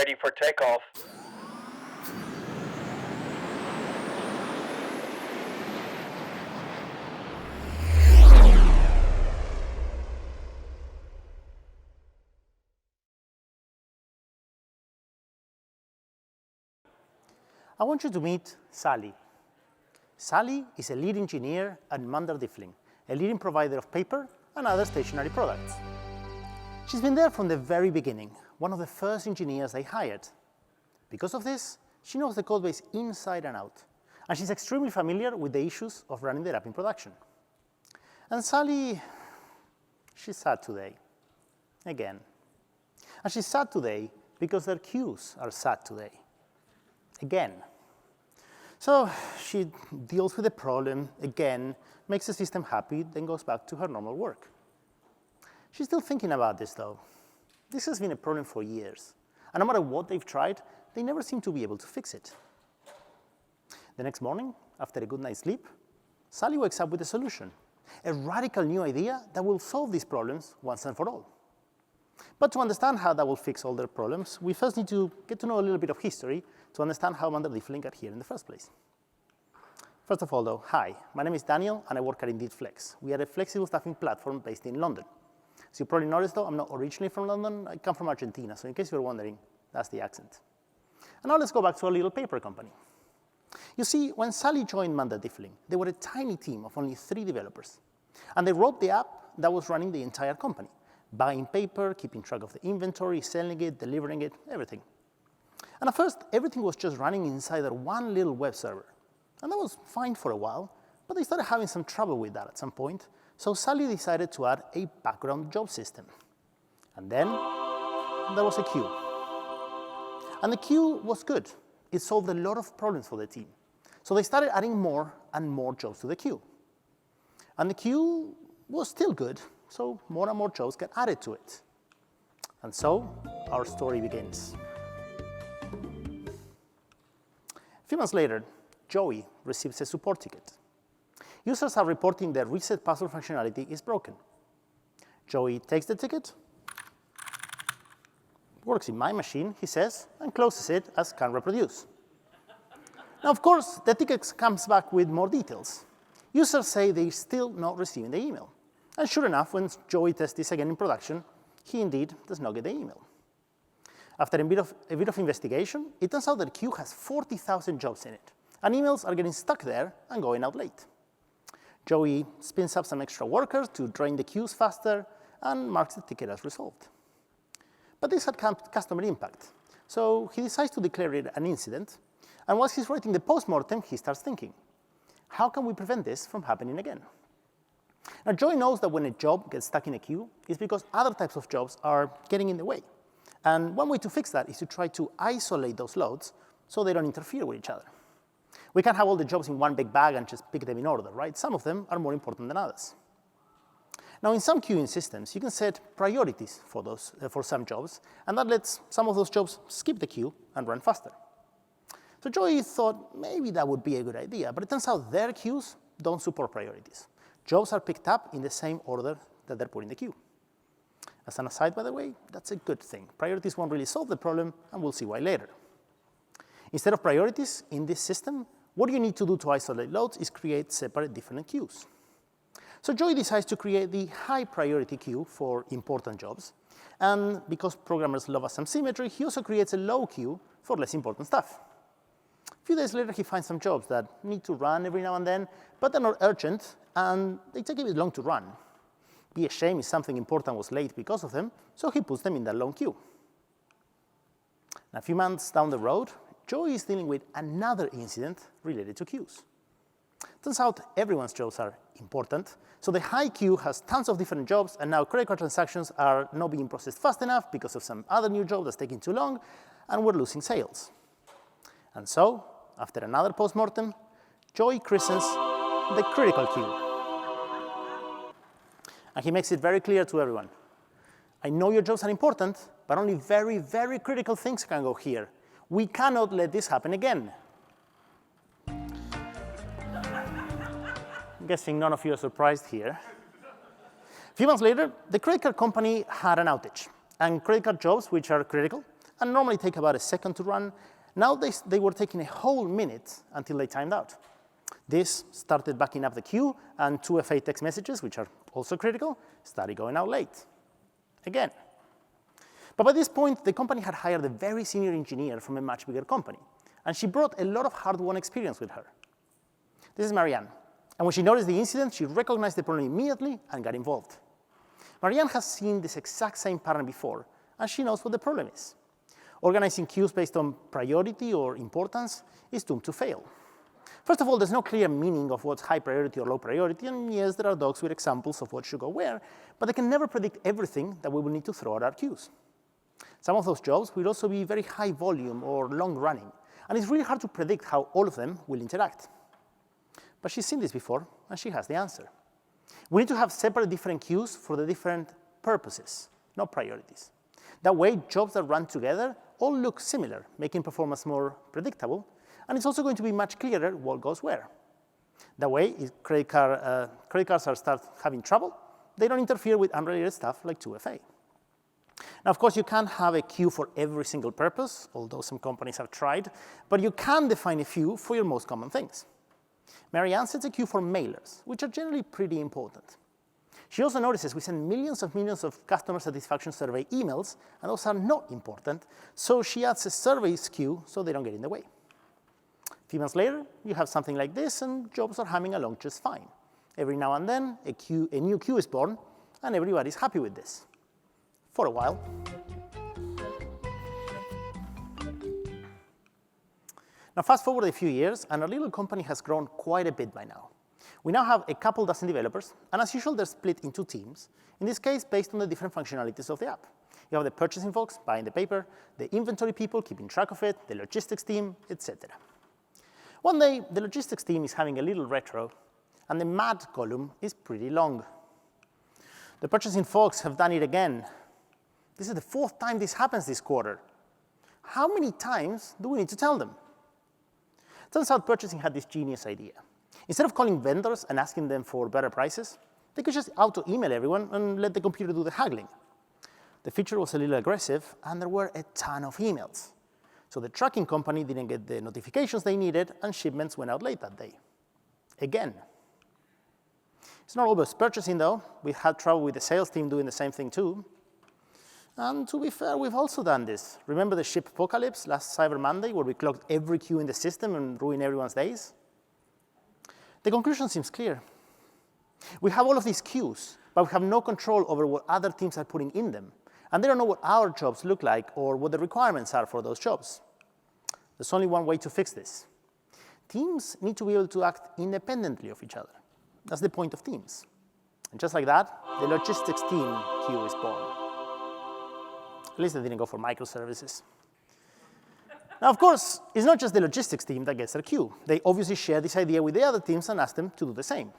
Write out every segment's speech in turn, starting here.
ready for takeoff. I want you to meet Sally. Sally is a lead engineer at Munder Diffling, a leading provider of paper and other stationery products. She's been there from the very beginning, one of the first engineers they hired. Because of this, she knows the code base inside and out, and she's extremely familiar with the issues of running the app in production. And Sally, she's sad today, again. And she's sad today because their queues are sad today, again. So she deals with the problem again, makes the system happy, then goes back to her normal work. She's still thinking about this, though. This has been a problem for years, and no matter what they've tried, they never seem to be able to fix it. The next morning, after a good night's sleep, Sally wakes up with a solution, a radical new idea that will solve these problems once and for all. But to understand how that will fix all their problems, we first need to get to know a little bit of history to understand how Munder Diffling got here in the first place. First of all, though, hi, my name is Daniel, and I work at Indeed Flex. We are a flexible staffing platform based in London. As you probably noticed, though, I'm not originally from London. I come from Argentina, so in case you're wondering, that's the accent. And now let's go back to our little paper company. You see, when Sally joined Munder Diffling, they were a tiny team of only 3 developers. And they wrote the app that was running the entire company, buying paper, keeping track of the inventory, selling it, delivering it, everything. And at first, everything was just running inside their one little web server. And that was fine for a while, but they started having some trouble with that at some point. So Sally decided to add a background job system. And then there was a queue. And the queue was good. It solved a lot of problems for the team. So they started adding more and more jobs to the queue. And the queue was still good, so more and more jobs get added to it. And so our story begins. A few months later, Joey receives a support ticket. Users are reporting their reset password functionality is broken. Joey takes the ticket, works in my machine, he says, and closes it as can reproduce. Now, of course, the ticket comes back with more details. Users say they're still not receiving the email. And sure enough, when Joey tests this again in production, he indeed does not get the email. After a bit of investigation, it turns out that the queue has 40,000 jobs in it, and emails are getting stuck there and going out late. Joey spins up some extra workers to drain the queues faster and marks the ticket as resolved. But this had customer impact, so he decides to declare it an incident, and whilst he's writing the postmortem, he starts thinking, how can we prevent this from happening again? Now, Joey knows that when a job gets stuck in a queue, it's because other types of jobs are getting in the way. And one way to fix that is to try to isolate those loads so they don't interfere with each other. We can't have all the jobs in one big bag and just pick them in order, right? Some of them are more important than others. Now, in some queuing systems, you can set priorities for some jobs, and that lets some of those jobs skip the queue and run faster. So Joey thought maybe that would be a good idea, but it turns out their queues don't support priorities. Jobs are picked up in the same order that they're put in the queue. As an aside, by the way, that's a good thing. Priorities won't really solve the problem, and we'll see why later. Instead of priorities in this system, what you need to do to isolate loads is create separate different queues. So Joey decides to create the high priority queue for important jobs. And because programmers love some symmetry, he also creates a low queue for less important stuff. A few days later, he finds some jobs that need to run every now and then, but they're not urgent, and they take a bit long to run. Be a shame if something important was late because of them, so he puts them in that long queue. Now, a few months down the road, Joey is dealing with another incident related to queues. Turns out everyone's jobs are important, so the high queue has tons of different jobs, and now credit card transactions are not being processed fast enough because of some other new job that's taking too long, and we're losing sales. And so, after another postmortem, Joey christens the critical queue. And he makes it very clear to everyone. I know your jobs are important, but only very, very critical things can go here. We cannot let this happen again. I'm guessing none of you are surprised here. A few months later, the credit card company had an outage, and credit card jobs, which are critical, and normally take about a second to run. Now they were taking a whole minute until they timed out. This started backing up the queue, and 2FA text messages, which are also critical, started going out late. Again. But by this point, the company had hired a very senior engineer from a much bigger company, and she brought a lot of hard-won experience with her. This is Marianne, and when she noticed the incident, she recognized the problem immediately and got involved. Marianne has seen this exact same pattern before, and she knows what the problem is. Organizing queues based on priority or importance is doomed to fail. First of all, there's no clear meaning of what's high priority or low priority, and yes, there are docs with examples of what should go where, but they can never predict everything that we will need to throw at our queues. Some of those jobs will also be very high volume or long running, and it's really hard to predict how all of them will interact. But she's seen this before, and she has the answer. We need to have separate different queues for the different purposes, not priorities. That way, jobs that run together all look similar, making performance more predictable, and it's also going to be much clearer what goes where. That way, if credit cards start having trouble, they don't interfere with unrelated stuff like 2FA. Now, of course, you can't have a queue for every single purpose, although some companies have tried, but you can define a few for your most common things. Marianne sets a queue for mailers, which are generally pretty important. She also notices we send millions of customer satisfaction survey emails, and those are not important, so she adds a surveys queue so they don't get in the way. A few months later, you have something like this, and jobs are humming along just fine. Every now and then, a new queue is born, and everybody's happy with this. For a while. Now, fast forward a few years, and our little company has grown quite a bit by now. We now have a couple dozen developers, and as usual, they're split into teams, in this case, based on the different functionalities of the app. You have the purchasing folks buying the paper, the inventory people keeping track of it, the logistics team, etc. One day, the logistics team is having a little retro, and the mad column is pretty long. The purchasing folks have done it again. This is the 4th time this happens this quarter. How many times do we need to tell them? Turns out purchasing had this genius idea. Instead of calling vendors and asking them for better prices, they could just auto-email everyone and let the computer do the haggling. The feature was a little aggressive, and there were a ton of emails. So the tracking company didn't get the notifications they needed, and shipments went out late that day. Again. It's not always purchasing, though. We've had trouble with the sales team doing the same thing, too. And to be fair, we've also done this. Remember the ship apocalypse last Cyber Monday, where we clogged every queue in the system and ruined everyone's days? The conclusion seems clear. We have all of these queues, but we have no control over what other teams are putting in them. And they don't know what our jobs look like or what the requirements are for those jobs. There's only one way to fix this. Teams need to be able to act independently of each other. That's the point of teams. And just like that, the logistics team queue is born. At least they didn't go for microservices. Now, of course, it's not just the logistics team that gets their queue. They obviously share this idea with the other teams and ask them to do the same.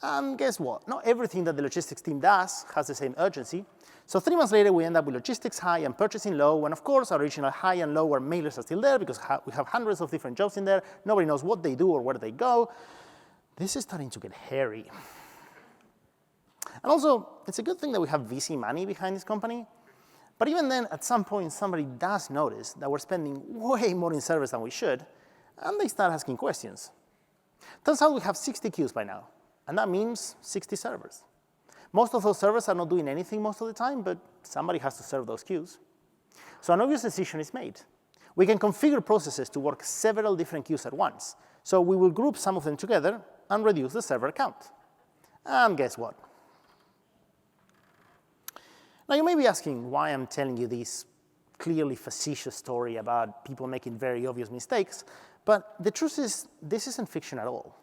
And guess what? Not everything that the logistics team does has the same urgency. So 3 months later, we end up with logistics high and purchasing low. And of course, our original high and low where mailers are still there because we have hundreds of different jobs in there. Nobody knows what they do or where they go. This is starting to get hairy. And also, it's a good thing that we have VC money behind this company. But even then, at some point, somebody does notice that we're spending way more in servers than we should, and they start asking questions. Turns out we have 60 queues by now, and that means 60 servers. Most of those servers are not doing anything most of the time, but somebody has to serve those queues. So an obvious decision is made. We can configure processes to work several different queues at once. So we will group some of them together and reduce the server count. And guess what? Now, you may be asking why I'm telling you this clearly facetious story about people making very obvious mistakes, but the truth is, this isn't fiction at all.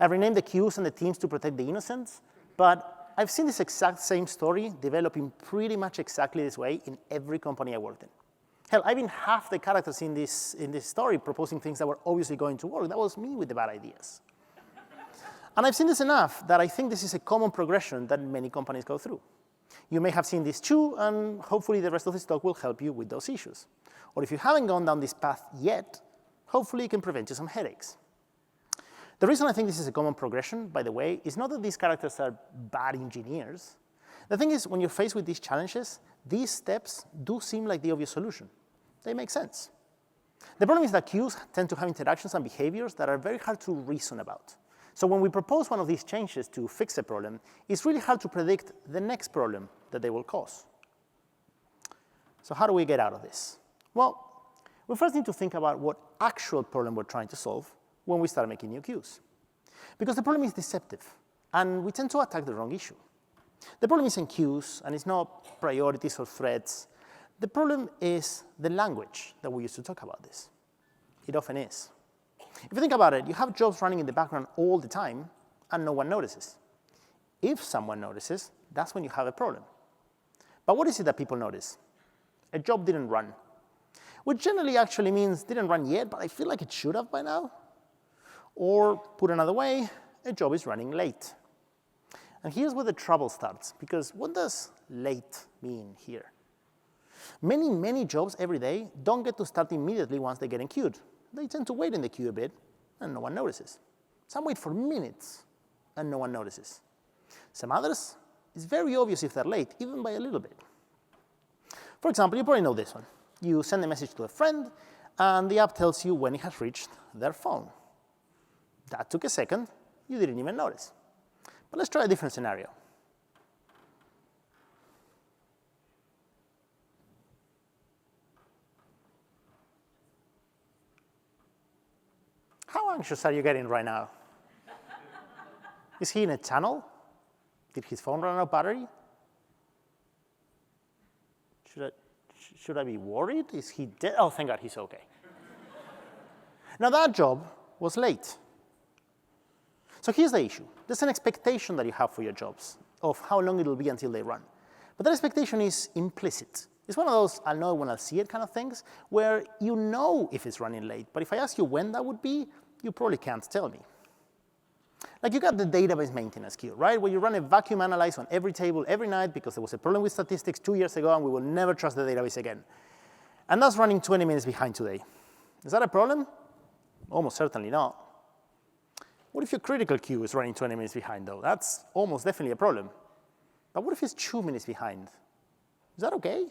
I've renamed the queues and the teams to protect the innocents, but I've seen this exact same story developing pretty much exactly this way in every company I worked in. Hell, I've been half the characters in this story proposing things that were obviously going to work. That was me with the bad ideas. And I've seen this enough that I think this is a common progression that many companies go through. You may have seen this too, and hopefully the rest of this talk will help you with those issues. Or if you haven't gone down this path yet, hopefully it can prevent you some headaches. The reason I think this is a common progression, by the way, is not that these characters are bad engineers. The thing is, when you're faced with these challenges, these steps do seem like the obvious solution. They make sense. The problem is that queues tend to have interactions and behaviors that are very hard to reason about. So when we propose one of these changes to fix a problem, it's really hard to predict the next problem that they will cause. So how do we get out of this? Well, we first need to think about what actual problem we're trying to solve when we start making new queues. Because the problem is deceptive, and we tend to attack the wrong issue. The problem isn't queues, and it's not priorities or threads. The problem is the language that we use to talk about this. It often is. If you think about it, you have jobs running in the background all the time, and no one notices. If someone notices, that's when you have a problem. But what is it that people notice? A job didn't run, which generally actually means didn't run yet, but I feel like it should have by now. Or, put another way, a job is running late. And here's where the trouble starts, because what does late mean here? Many jobs every day don't get to start immediately once they get enqueued. They tend to wait in the queue a bit, and no one notices. Some wait for minutes, and no one notices. Some others, it's very obvious if they're late, even by a little bit. For example, you probably know this one. You send a message to a friend, and the app tells you when it has reached their phone. That took a second. You didn't even notice. But let's try a different scenario. How anxious are you getting right now? Is he in a tunnel? Did his phone run out of battery? Should I be worried? Is he dead? Oh, thank God, he's okay. Now, that job was late. So here's the issue. There's an expectation that you have for your jobs of how long it will be until they run. But that expectation is implicit. It's one of those I'll know it when I'll see it kind of things, where you know if it's running late. But if I ask you when that would be, you probably can't tell me. Like you got the database maintenance queue, right? Where you run a vacuum analyze on every table every night because there was a problem with statistics 2 years ago and we will never trust the database again. And that's running 20 minutes behind today. Is that a problem? Almost certainly not. What if your critical queue is running 20 minutes behind, though? That's almost definitely a problem. But what if it's 2 minutes behind? Is that okay?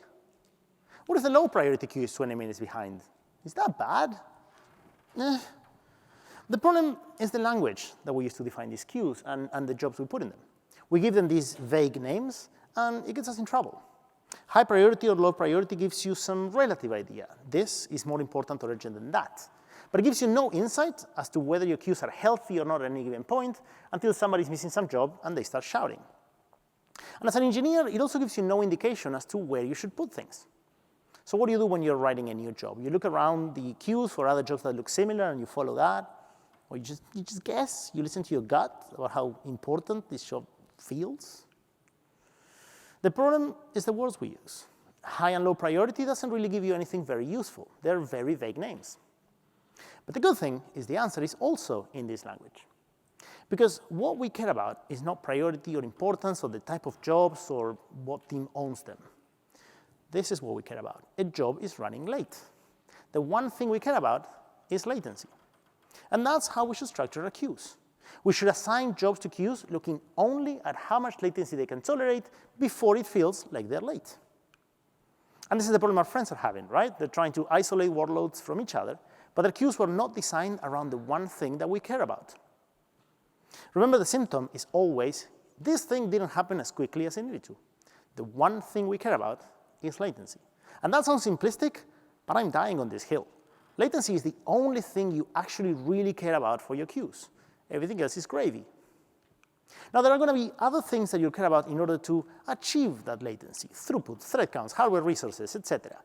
What if the low priority queue is 20 minutes behind? Is that bad? The problem is the language that we use to define these queues and the jobs we put in them. We give them these vague names, and it gets us in trouble. High priority or low priority gives you some relative idea. This is more important or urgent than that. But it gives you no insight as to whether your queues are healthy or not at any given point until somebody's missing some job and they start shouting. And as an engineer, it also gives you no indication as to where you should put things. So what do you do when you're writing a new job? You look around the queues for other jobs that look similar and you follow that, or you just guess, you listen to your gut about how important this job feels. The problem is the words we use. High and low priority doesn't really give you anything very useful. They're very vague names. But the good thing is the answer is also in this language. Because what we care about is not priority or importance or the type of jobs or what team owns them. This is what we care about. A job is running late. The one thing we care about is latency. And that's how we should structure our queues. We should assign jobs to queues looking only at how much latency they can tolerate before it feels like they're late. And this is the problem our friends are having, right? They're trying to isolate workloads from each other, but their queues were not designed around the one thing that we care about. Remember, the symptom is always, this thing didn't happen as quickly as it needed to. The one thing we care about is latency. And that sounds simplistic, but I'm dying on this hill. Latency is the only thing you actually really care about for your queues. Everything else is gravy. Now, there are going to be other things that you care about in order to achieve that latency: throughput, thread counts, hardware resources, etc.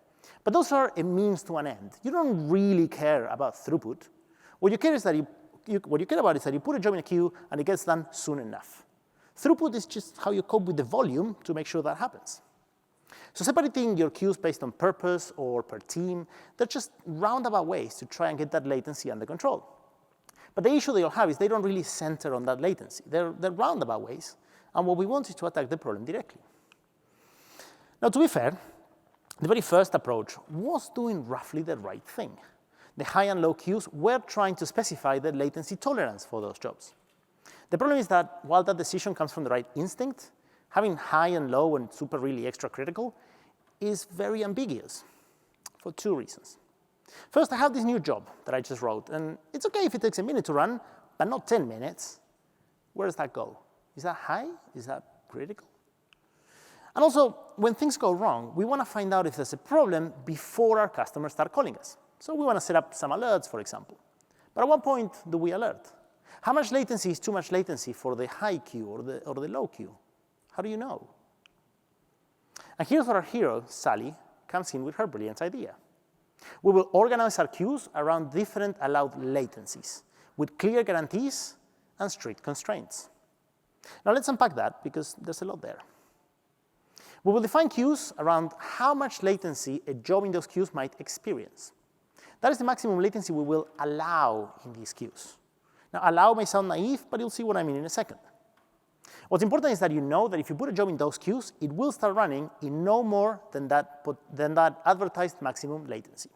But those are a means to an end. You don't really care about throughput. What you care is that what you care about is that you put a job in a queue and it gets done soon enough. Throughput is just how you cope with the volume to make sure that happens. So separating your queues based on purpose or per team, they're just roundabout ways to try and get that latency under control. But the issue that you'll have is they don't really center on that latency. They're roundabout ways, and what we want is to attack the problem directly. Now, to be fair, the very first approach was doing roughly the right thing. The high and low queues were trying to specify the latency tolerance for those jobs. The problem is that while that decision comes from the right instinct, having high and low and super really extra critical is very ambiguous. for two reasons. First, I have this new job that I just wrote, and it's okay if it takes a minute to run, but not 10 minutes. Where does that go? Is that high? Is that critical? And also, when things go wrong, we want to find out if there's a problem before our customers start calling us. So we want to set up some alerts, for example. But at what point do we alert? How much latency is too much latency for the high queue or the low queue? How do you know? And here's where our hero, Sally, comes in with her brilliant idea. We will organize our queues around different allowed latencies with clear guarantees and strict constraints. Now let's unpack that because there's a lot there. We will define queues around how much latency a job in those queues might experience. That is the maximum latency we will allow in these queues. Now, allow may sound naive, but you'll see what I mean in a second. What's important is that you know that if you put a job in those queues, it will start running in no more than that advertised maximum latency.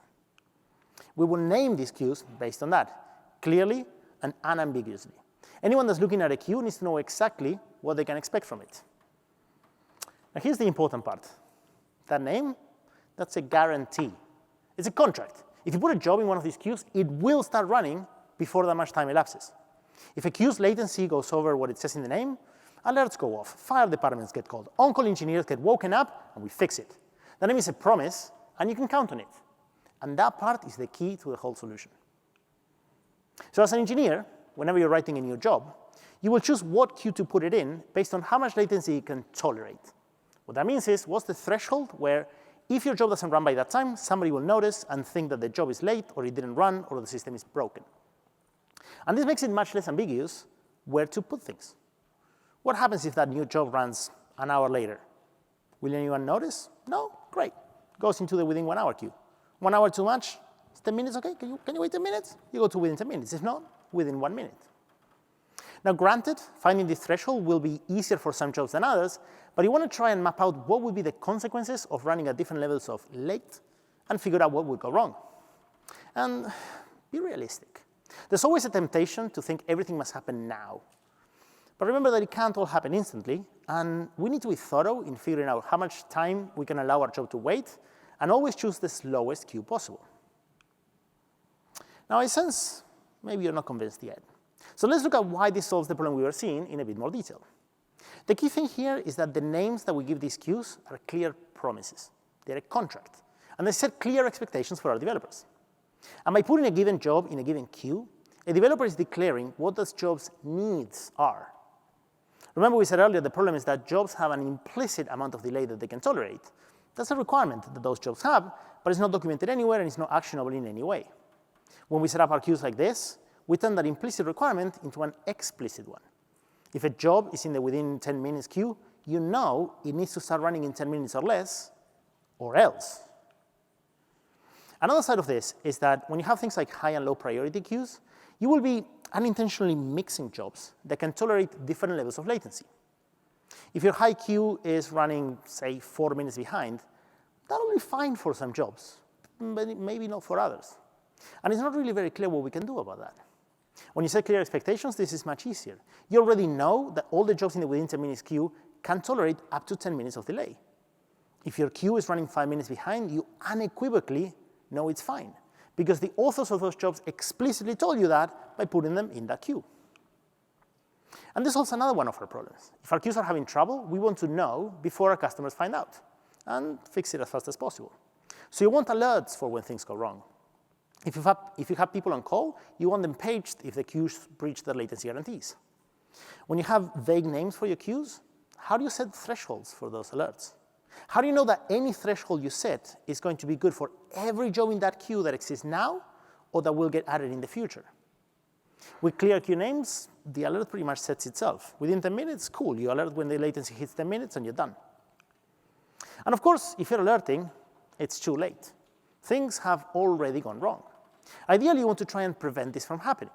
We will name these queues based on that, clearly and unambiguously. Anyone that's looking at a queue needs to know exactly what they can expect from it. Now, here's the important part. That name, that's a guarantee. It's a contract. If you put a job in one of these queues, it will start running before that much time elapses. If a queue's latency goes over what it says in the name, alerts go off, fire departments get called, on-call engineers get woken up, and we fix it. The name is a promise, and you can count on it. And that part is the key to the whole solution. So as an engineer, whenever you're writing a new job, you will choose what queue to put it in based on how much latency it can tolerate. What that means is, what's the threshold where if your job doesn't run by that time, somebody will notice and think that the job is late, or it didn't run, or the system is broken. And this makes it much less ambiguous where to put things. What happens if that new job runs an hour later? Will anyone notice? No? Great. Goes into the within 1 hour queue. 1 hour too much? Is 10 minutes okay? Can you wait 10 minutes? You go to within 10 minutes. If not, within 1 minute. Now, granted, finding this threshold will be easier for some jobs than others, but you want to try and map out what would be the consequences of running at different levels of late and figure out what would go wrong. And be realistic. There's always a temptation to think everything must happen now. But remember that it can't all happen instantly, and we need to be thorough in figuring out how much time we can allow our job to wait, and always choose the slowest queue possible. Now, I sense maybe you're not convinced yet. So let's look at why this solves the problem we were seeing in a bit more detail. The key thing here is that the names that we give these queues are clear promises. They're a contract, and they set clear expectations for our developers. And by putting a given job in a given queue, a developer is declaring what those job's needs are. Remember we said earlier the problem is that jobs have an implicit amount of delay that they can tolerate. That's a requirement that those jobs have, but it's not documented anywhere and it's not actionable in any way. When we set up our queues like this, we turn that implicit requirement into an explicit one. If a job is in the within 10 minutes queue, you know it needs to start running in 10 minutes or less, or else. Another side of this is that when you have things like high and low priority queues, you will be unintentionally mixing jobs that can tolerate different levels of latency. If your high queue is running, say, 4 minutes behind, that'll be fine for some jobs, but maybe not for others. And it's not really very clear what we can do about that. When you set clear expectations, this is much easier. You already know that all the jobs in the within 10 minutes queue can tolerate up to 10 minutes of delay. If your queue is running 5 minutes behind, you unequivocally know it's fine, because the authors of those jobs explicitly told you that by putting them in that queue. And this solves another one of our problems. If our queues are having trouble, we want to know before our customers find out and fix it as fast as possible. So you want alerts for when things go wrong. If you have people on call, you want them paged if the queues breach their latency guarantees. When you have vague names for your queues, how do you set thresholds for those alerts? How do you know that any threshold you set is going to be good for every job in that queue that exists now or that will get added in the future? With clear queue names, the alert pretty much sets itself. Within 10 minutes, cool. You alert when the latency hits 10 minutes and you're done. And of course, if you're alerting, it's too late. Things have already gone wrong. Ideally, you want to try and prevent this from happening.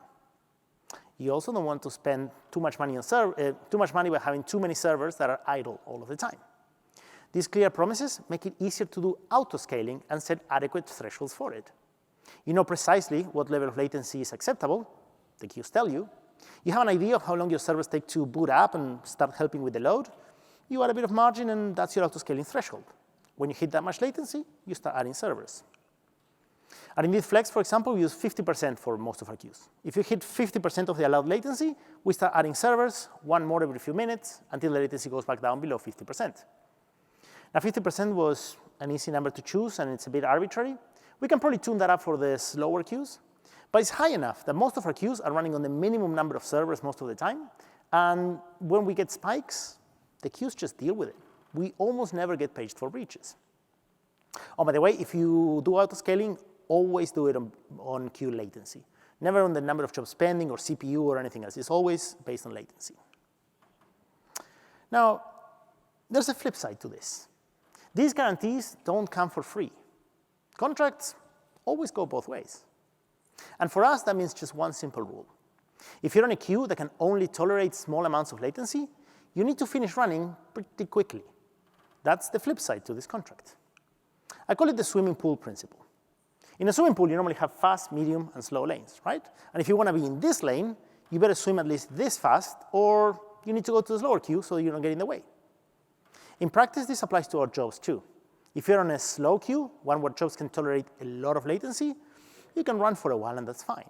You also don't want to spend too much money by having too many servers that are idle all of the time. These clear promises make it easier to do auto-scaling and set adequate thresholds for it. You know precisely what level of latency is acceptable. The queues tell you. You have an idea of how long your servers take to boot up and start helping with the load. You add a bit of margin, and that's your auto-scaling threshold. When you hit that much latency, you start adding servers. At Indeed Flex, for example, we use 50% for most of our queues. If you hit 50% of the allowed latency, we start adding servers, one more every few minutes, until the latency goes back down below 50%. Now, 50% was an easy number to choose, and it's a bit arbitrary. We can probably tune that up for the slower queues, but it's high enough that most of our queues are running on the minimum number of servers most of the time, and when we get spikes, the queues just deal with it. We almost never get paged for breaches. Oh, by the way, if you do autoscaling, always do it on queue latency. Never on the number of jobs pending or CPU or anything else. It's always based on latency. Now, there's a flip side to this. These guarantees don't come for free. Contracts always go both ways. And for us, that means just one simple rule. If you're on a queue that can only tolerate small amounts of latency, you need to finish running pretty quickly. That's the flip side to this contract. I call it the swimming pool principle. In a swimming pool, you normally have fast, medium, and slow lanes, right? And if you want to be in this lane, you better swim at least this fast, or you need to go to the slower queue so you don't get in the way. In practice, this applies to our jobs too. If you're on a slow queue, one where jobs can tolerate a lot of latency, you can run for a while, and that's fine.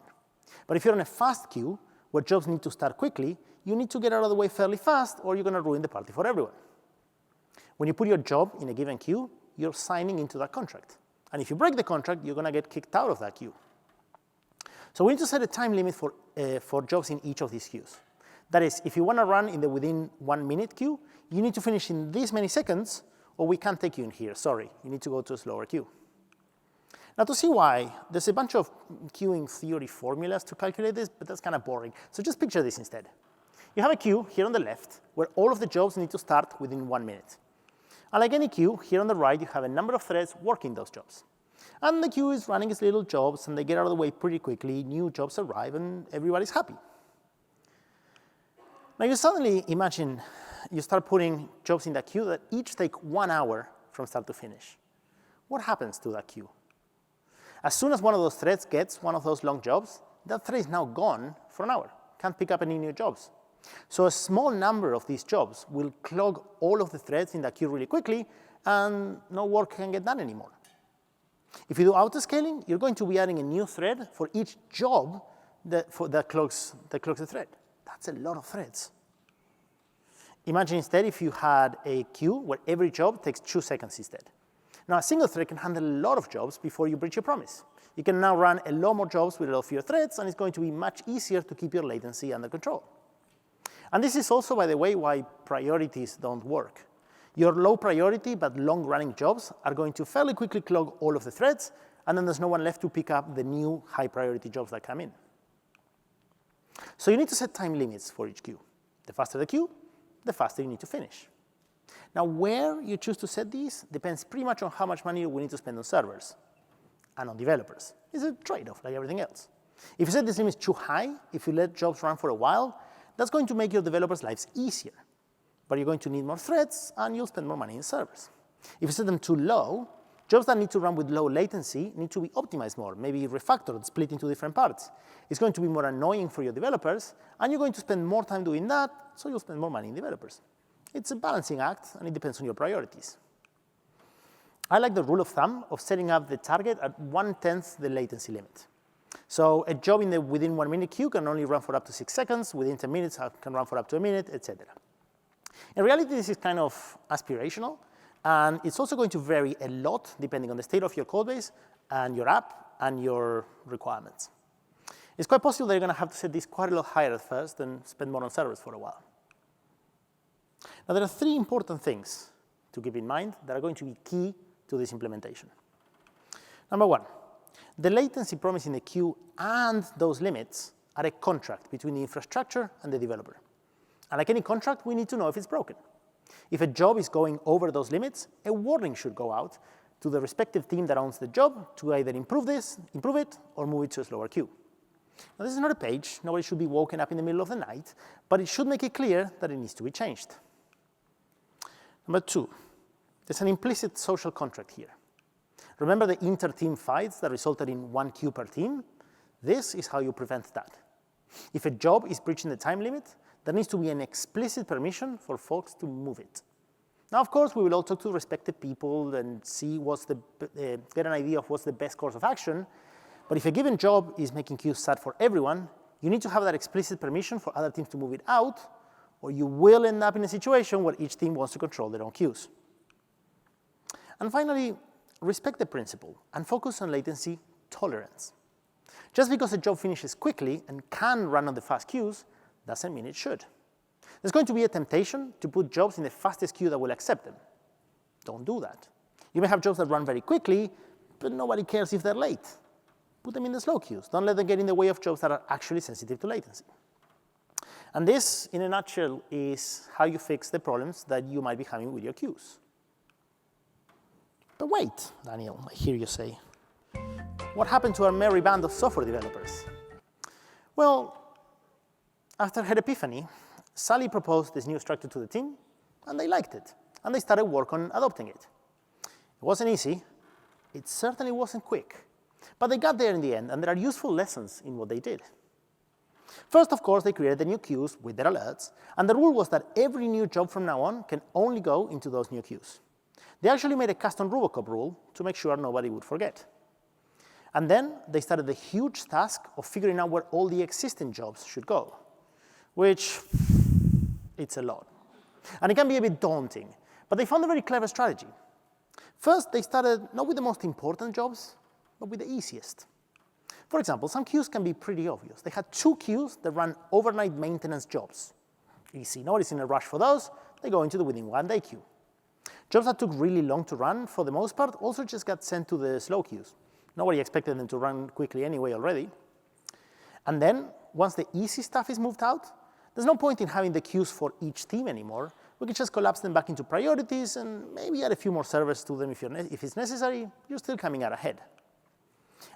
But if you're on a fast queue, where jobs need to start quickly, you need to get out of the way fairly fast, or you're going to ruin the party for everyone. When you put your job in a given queue, you're signing into that contract. And if you break the contract, you're going to get kicked out of that queue. So we need to set a time limit for jobs in each of these queues. That is, if you want to run in the within 1 minute queue, you need to finish in this many seconds, or we can't take you in here. Sorry, you need to go to a slower queue. Now, to see why, there's a bunch of queuing theory formulas to calculate this, but that's kind of boring. So just picture this instead. You have a queue here on the left, where all of the jobs need to start within 1 minute. And like any queue, here on the right, you have a number of threads working those jobs. And the queue is running its little jobs, and they get out of the way pretty quickly. New jobs arrive, and everybody's happy. Now, you suddenly imagine you start putting jobs in that queue that each take 1 hour from start to finish. What happens to that queue? As soon as one of those threads gets one of those long jobs, that thread is now gone for an hour. Can't pick up any new jobs. So a small number of these jobs will clog all of the threads in that queue really quickly, and no work can get done anymore. If you do autoscaling, you're going to be adding a new thread for each job that clogs the thread. That's a lot of threads. Imagine instead if you had a queue where every job takes 2 seconds instead. Now, a single thread can handle a lot of jobs before you breach your promise. You can now run a lot more jobs with a lot fewer threads, and it's going to be much easier to keep your latency under control. And this is also, by the way, why priorities don't work. Your low priority but long-running jobs are going to fairly quickly clog all of the threads, and then there's no one left to pick up the new high-priority jobs that come in. So you need to set time limits for each queue. The faster the queue, the faster you need to finish. Now, where you choose to set these depends pretty much on how much money we need to spend on servers and on developers. It's a trade-off like everything else. If you set these limits too high, if you let jobs run for a while, that's going to make your developers' lives easier. But you're going to need more threads, and you'll spend more money in servers. If you set them too low, jobs that need to run with low latency need to be optimized more, maybe refactored, split into different parts. It's going to be more annoying for your developers, and you're going to spend more time doing that, so you'll spend more money in developers. It's a balancing act, and it depends on your priorities. I like the rule of thumb of setting up the target at 1/10 the latency limit. So a job in the within 1 minute queue can only run for up to 6 seconds. Within 10 minutes, can run for up to a minute, etc. In reality, this is kind of aspirational, and it's also going to vary a lot depending on the state of your code base and your app and your requirements. It's quite possible that you're going to have to set this quite a lot higher at first and spend more on servers for a while. Now, there are 3 important things to keep in mind that are going to be key to this implementation. Number 1, the latency promise in the queue and those limits are a contract between the infrastructure and the developer. And like any contract, we need to know if it's broken. If a job is going over those limits, a warning should go out to the respective team that owns the job to either improve it, or move it to a slower queue. Now, this is not a page. Nobody should be woken up in the middle of the night, but it should make it clear that it needs to be changed. Number 2, there's an implicit social contract here. Remember the inter-team fights that resulted in 1 queue per team? This is how you prevent that. If a job is breaching the time limit, there needs to be an explicit permission for folks to move it. Now, of course, we will all talk to respected people and see get an idea of what's the best course of action. But if a given job is making queues sad for everyone, you need to have that explicit permission for other teams to move it out, or you will end up in a situation where each team wants to control their own queues. And finally, respect the principle and focus on latency tolerance. Just because a job finishes quickly and can run on the fast queues doesn't mean it should. There's going to be a temptation to put jobs in the fastest queue that will accept them. Don't do that. You may have jobs that run very quickly, but nobody cares if they're late. Put them in the slow queues. Don't let them get in the way of jobs that are actually sensitive to latency. And this, in a nutshell, is how you fix the problems that you might be having with your queues. But wait, Daniel, I hear you say. What happened to our merry band of software developers? Well, after her epiphany, Sally proposed this new structure to the team, and they liked it, and they started work on adopting it. It wasn't easy. It certainly wasn't quick. But they got there in the end, and there are useful lessons in what they did. First, of course, they created the new queues with their alerts, and the rule was that every new job from now on can only go into those new queues. They actually made a custom RubyConf rule to make sure nobody would forget. And then they started the huge task of figuring out where all the existing jobs should go, which it's a lot. And it can be a bit daunting, but they found a very clever strategy. First, they started not with the most important jobs, but with the easiest. For example, some queues can be pretty obvious. They had 2 queues that run overnight maintenance jobs. Easy, nobody's in a rush for those. They go into the within 1-day queue. Jobs that took really long to run, for the most part, also just got sent to the slow queues. Nobody expected them to run quickly anyway already. And then, once the easy stuff is moved out, there's no point in having the queues for each team anymore. We can just collapse them back into priorities and maybe add a few more servers to them if it's necessary. You're still coming out ahead.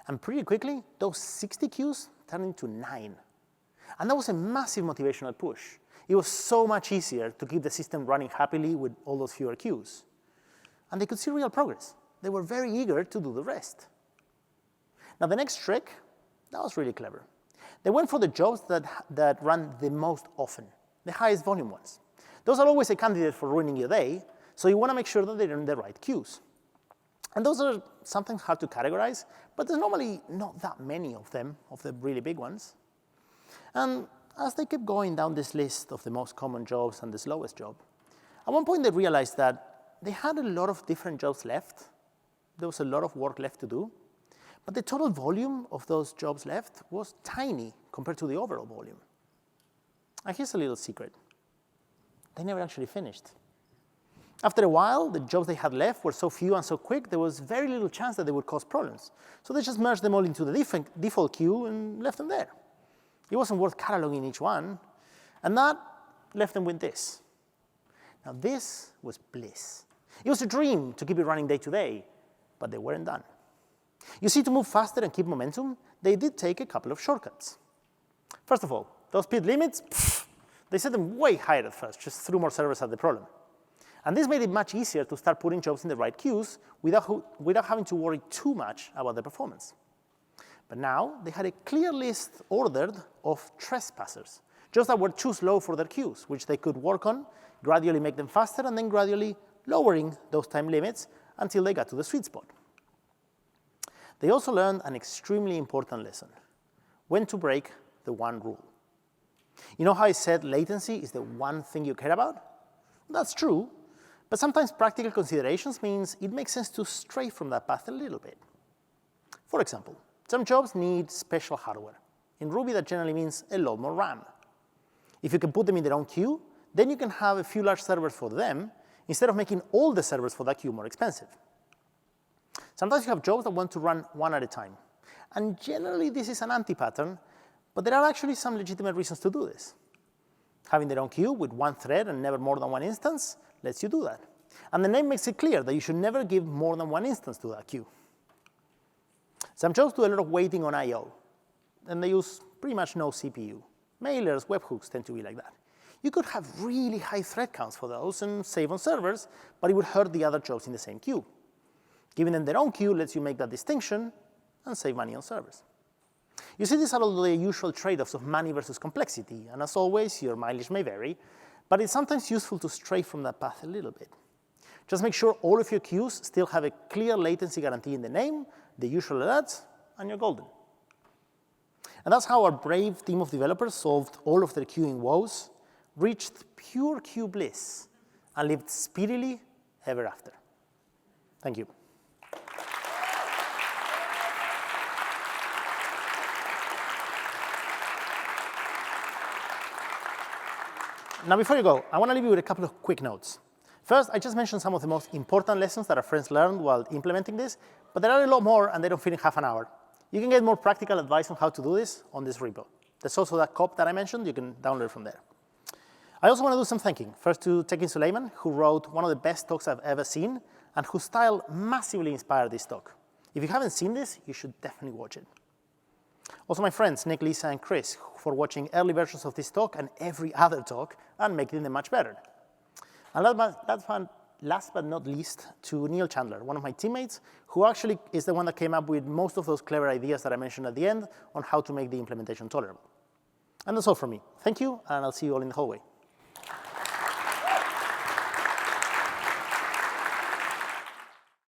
And pretty quickly, those 60 queues turned into 9. And that was a massive motivational push. It was so much easier to keep the system running happily with all those fewer queues. And they could see real progress. They were very eager to do the rest. Now, the next trick, that was really clever. They went for the jobs that run the most often, the highest volume ones. Those are always a candidate for ruining your day, so you want to make sure that they're in the right queues. And those are sometimes hard to categorize, but there's normally not that many of them, of the really big ones. And as they kept going down this list of the most common jobs and the slowest job, at one point they realized that they had a lot of different jobs left. There was a lot of work left to do. But the total volume of those jobs left was tiny compared to the overall volume. And here's a little secret. They never actually finished. After a while, the jobs they had left were so few and so quick, there was very little chance that they would cause problems. So they just merged them all into the default queue and left them there. It wasn't worth cataloging each one, and that left them with this. Now, this was bliss. It was a dream to keep it running day to day, but they weren't done. You see, to move faster and keep momentum, they did take a couple of shortcuts. First of all, those speed limits, they set them way higher at first, just threw more servers at the problem. And this made it much easier to start putting jobs in the right queues without having to worry too much about their performance. But now they had a clear list ordered of trespassers, jobs that were too slow for their queues, which they could work on, gradually make them faster, and then gradually lowering those time limits until they got to the sweet spot. They also learned an extremely important lesson: when to break the one rule. You know how I said latency is the one thing you care about? That's true, but sometimes practical considerations means it makes sense to stray from that path a little bit. For example, some jobs need special hardware. In Ruby, that generally means a lot more RAM. If you can put them in their own queue, then you can have a few large servers for them instead of making all the servers for that queue more expensive. Sometimes you have jobs that want to run one at a time. And generally, this is an anti-pattern, but there are actually some legitimate reasons to do this. Having their own queue with one thread and never more than one instance lets you do that. And the name makes it clear that you should never give more than one instance to that queue. Some jobs do a lot of waiting on I/O, and they use pretty much no CPU. Mailers, webhooks tend to be like that. You could have really high thread counts for those and save on servers, but it would hurt the other jobs in the same queue. Giving them their own queue lets you make that distinction and save money on servers. You see, these are all the usual trade-offs of money versus complexity, and as always, your mileage may vary, but it's sometimes useful to stray from that path a little bit. Just make sure all of your queues still have a clear latency guarantee in the name, the usual alerts, and you're golden. And that's how our brave team of developers solved all of their queuing woes, reached pure queue bliss, and lived speedily ever after. Thank you. Now, before you go, I want to leave you with a couple of quick notes. First, I just mentioned some of the most important lessons that our friends learned while implementing this, but there are a lot more, and they don't fit in half an hour. You can get more practical advice on how to do this on this repo. There's also that cop that I mentioned. You can download from there. I also want to do some thanking. First to Tekin Suleiman, who wrote one of the best talks I've ever seen, and whose style massively inspired this talk. If you haven't seen this, you should definitely watch it. Also my friends, Nick, Lisa, and Chris, for watching early versions of this talk and every other talk and making them much better. And last but not least, to Neil Chandler, one of my teammates, who actually is the one that came up with most of those clever ideas that I mentioned at the end on how to make the implementation tolerable. And that's all from me. Thank you, and I'll see you all in the hallway.